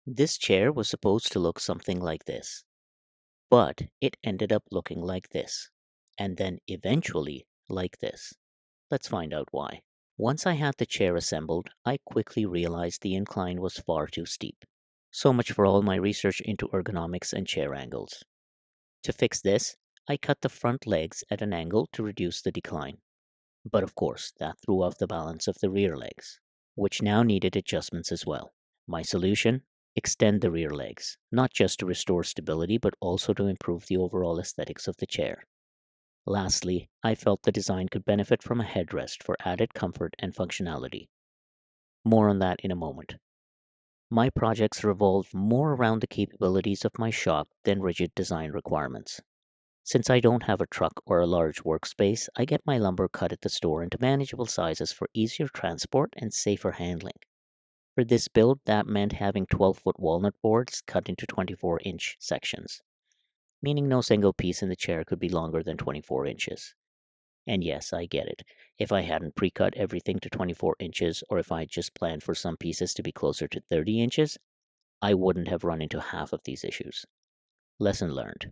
This chair was supposed to look something like this, but it ended up looking like this, and then eventually like this. Let's find out why. Once I had the chair assembled, I quickly realized the incline was far too steep. So much for all my research into ergonomics and chair angles. To fix this, I cut the front legs at an angle to reduce the decline. But of course, that threw off the balance of the rear legs, which now needed adjustments as well. My solution? Extend the rear legs, not just to restore stability, but also to improve the overall aesthetics of the chair. Lastly, I felt the design could benefit from a headrest for added comfort and functionality. More on that in a moment. My projects revolve more around the capabilities of my shop than rigid design requirements. Since I don't have a truck or a large workspace, I get my lumber cut at the store into manageable sizes for easier transport and safer handling. For this build, that meant having 12-foot walnut boards cut into 24-inch sections, meaning no single piece in the chair could be longer than 24 inches. And yes, I get it. If I hadn't pre-cut everything to 24 inches, or if I had just planned for some pieces to be closer to 30 inches, I wouldn't have run into half of these issues. Lesson learned.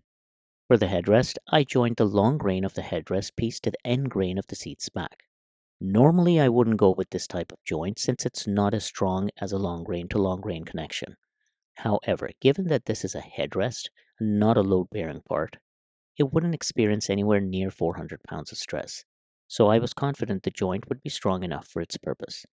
For the headrest, I joined the long grain of the headrest piece to the end grain of the seat's back. Normally, I wouldn't go with this type of joint since it's not as strong as a long grain to long grain connection. However, given that this is a headrest, not a load-bearing part, it wouldn't experience anywhere near 400 pounds of stress, so I was confident the joint would be strong enough for its purpose.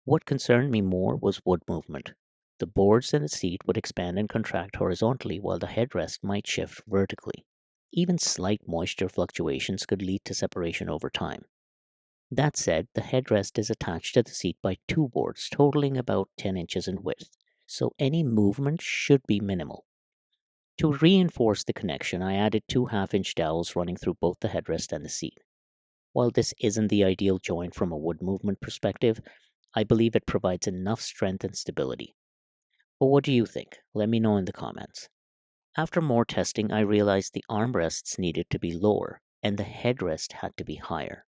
What concerned me more was wood movement. The boards and the seat would expand and contract horizontally while the headrest might shift vertically. Even slight moisture fluctuations could lead to separation over time. That said, the headrest is attached to the seat by two boards totaling about 10 inches in width, so any movement should be minimal. To reinforce the connection, I added two half-inch dowels running through both the headrest and the seat. While this isn't the ideal joint from a wood movement perspective, I believe it provides enough strength and stability. But what do you think? Let me know in the comments. After more testing, I realized the armrests needed to be lower and the headrest had to be higher.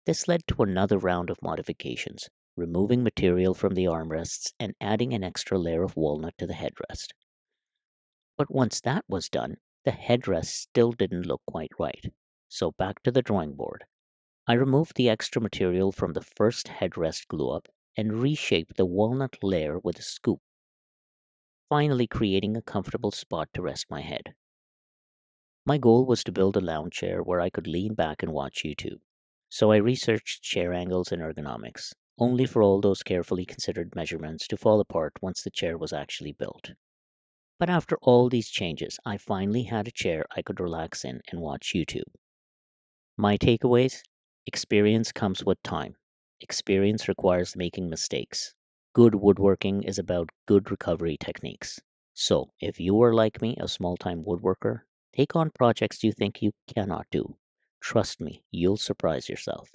This led to another round of modifications, removing material from the armrests and adding an extra layer of walnut to the headrest. But once that was done, the headrest still didn't look quite right. So back to the drawing board. I removed the extra material from the first headrest glue-up and reshaped the walnut layer with a scoop, finally creating a comfortable spot to rest my head. My goal was to build a lounge chair where I could lean back and watch YouTube. So I researched chair angles and ergonomics, only for all those carefully considered measurements to fall apart once the chair was actually built. But after all these changes, I finally had a chair I could relax in and watch YouTube. My takeaways? Experience comes with time. Experience requires making mistakes. Good woodworking is about good recovery techniques. So, if you are like me, a small time woodworker, take on projects you think you cannot do. Trust me, you'll surprise yourself.